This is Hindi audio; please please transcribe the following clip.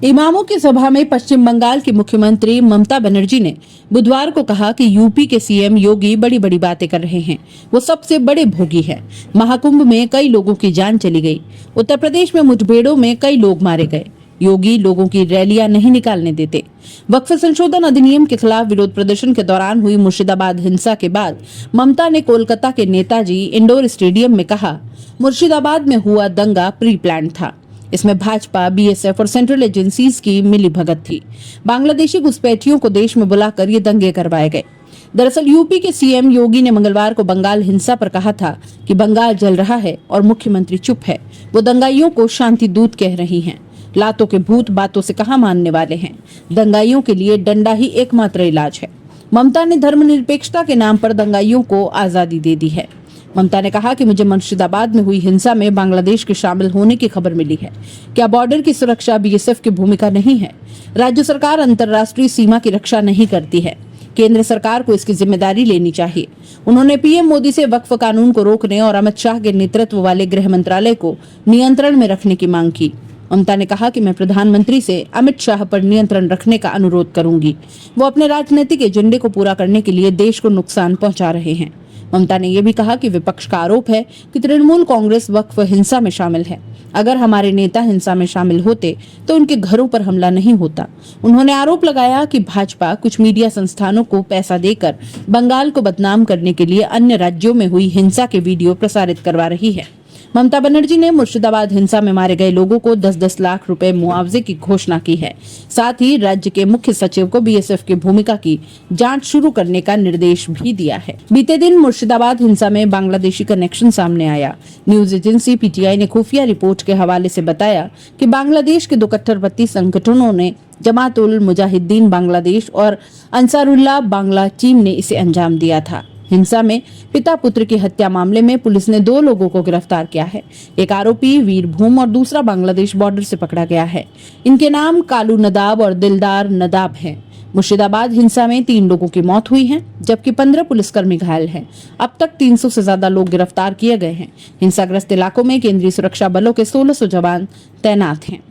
इमामों की सभा में पश्चिम बंगाल की मुख्यमंत्री ममता बनर्जी ने बुधवार को कहा कि यूपी के सीएम योगी बड़ी बड़ी बातें कर रहे हैं, वो सबसे बड़े भोगी हैं। महाकुंभ में कई लोगों की जान चली गई। उत्तर प्रदेश में मुठभेड़ों में कई लोग मारे गए। योगी लोगों की रैलियां नहीं निकालने देते। वक्फ संशोधन अधिनियम के खिलाफ विरोध प्रदर्शन के दौरान हुई मुर्शिदाबाद हिंसा के बाद ममता ने कोलकाता के नेताजी इंडोर स्टेडियम में कहा, मुर्शिदाबाद में हुआ दंगा प्री प्लान था। इसमें भाजपा, बीएसएफ और सेंट्रल एजेंसीज की मिली भगत थी। बांग्लादेशी घुसपैठियों को देश में बुलाकर ये दंगे करवाए गए। दरअसल यूपी के सीएम योगी ने मंगलवार को बंगाल हिंसा पर कहा था कि बंगाल जल रहा है और मुख्यमंत्री चुप है। वो दंगाइयों को शांति दूत कह रही हैं। लातों के भूत बातों से कहाँ मानने वाले हैं। दंगाइयों के लिए डंडा ही एकमात्र इलाज है। ममता ने धर्मनिरपेक्षता के नाम पर दंगाइयों को आजादी दे दी है। ममता ने कहा कि मुझे मुर्शिदाबाद में हुई हिंसा में बांग्लादेश के शामिल होने की खबर मिली है। क्या बॉर्डर की सुरक्षा बीएसएफ की भूमिका नहीं है? राज्य सरकार अंतर्राष्ट्रीय सीमा की रक्षा नहीं करती है। केंद्र सरकार को इसकी जिम्मेदारी लेनी चाहिए। उन्होंने पीएम मोदी से वक्फ कानून को रोकने और अमित शाह के नेतृत्व वाले गृह मंत्रालय को नियंत्रण में रखने की मांग की। ममता ने कहा कि मैं प्रधानमंत्री से अमित शाह पर नियंत्रण रखने का अनुरोध करूंगी। वो अपने राजनीतिक एजेंडे को पूरा करने के लिए देश को नुकसान पहुंचा रहे हैं। ममता ने यह भी कहा कि विपक्ष का आरोप है कि तृणमूल कांग्रेस वक्फ हिंसा में शामिल है। अगर हमारे नेता हिंसा में शामिल होते तो उनके घरों पर हमला नहीं होता। उन्होंने आरोप लगाया कि भाजपा कुछ मीडिया संस्थानों को पैसा देकर बंगाल को बदनाम करने के लिए अन्य राज्यों में हुई हिंसा के वीडियो प्रसारित करवा रही है। ममता बनर्जी ने मुर्शिदाबाद हिंसा में मारे गए लोगों को 10-10 लाख रुपए मुआवजे की घोषणा की है। साथ ही राज्य के मुख्य सचिव को बीएसएफ की भूमिका की जांच शुरू करने का निर्देश भी दिया है। बीते दिन मुर्शिदाबाद हिंसा में बांग्लादेशी कनेक्शन सामने आया। न्यूज एजेंसी पीटीआई ने खुफिया रिपोर्ट के हवाले से बताया कि बांग्लादेश के दो कट्टरपंथी संगठनों ने जमात उल मुजाहिदीन बांग्लादेश और अंसारुल्लाह बांग्ला टीम ने इसे अंजाम दिया था। हिंसा में पिता पुत्र की हत्या मामले में पुलिस ने 2 लोगों को गिरफ्तार किया है। एक आरोपी वीरभूम और दूसरा बांग्लादेश बॉर्डर से पकड़ा गया है। इनके नाम कालू नदाब और दिलदार नदाब हैं। मुर्शिदाबाद हिंसा में 3 लोगों की मौत हुई है, जबकि 15 पुलिसकर्मी घायल हैं। अब तक 300 से ज्यादा लोग गिरफ्तार किए गए हैं। हिंसाग्रस्त इलाकों में केंद्रीय सुरक्षा बलों के 1600 जवान तैनात हैं।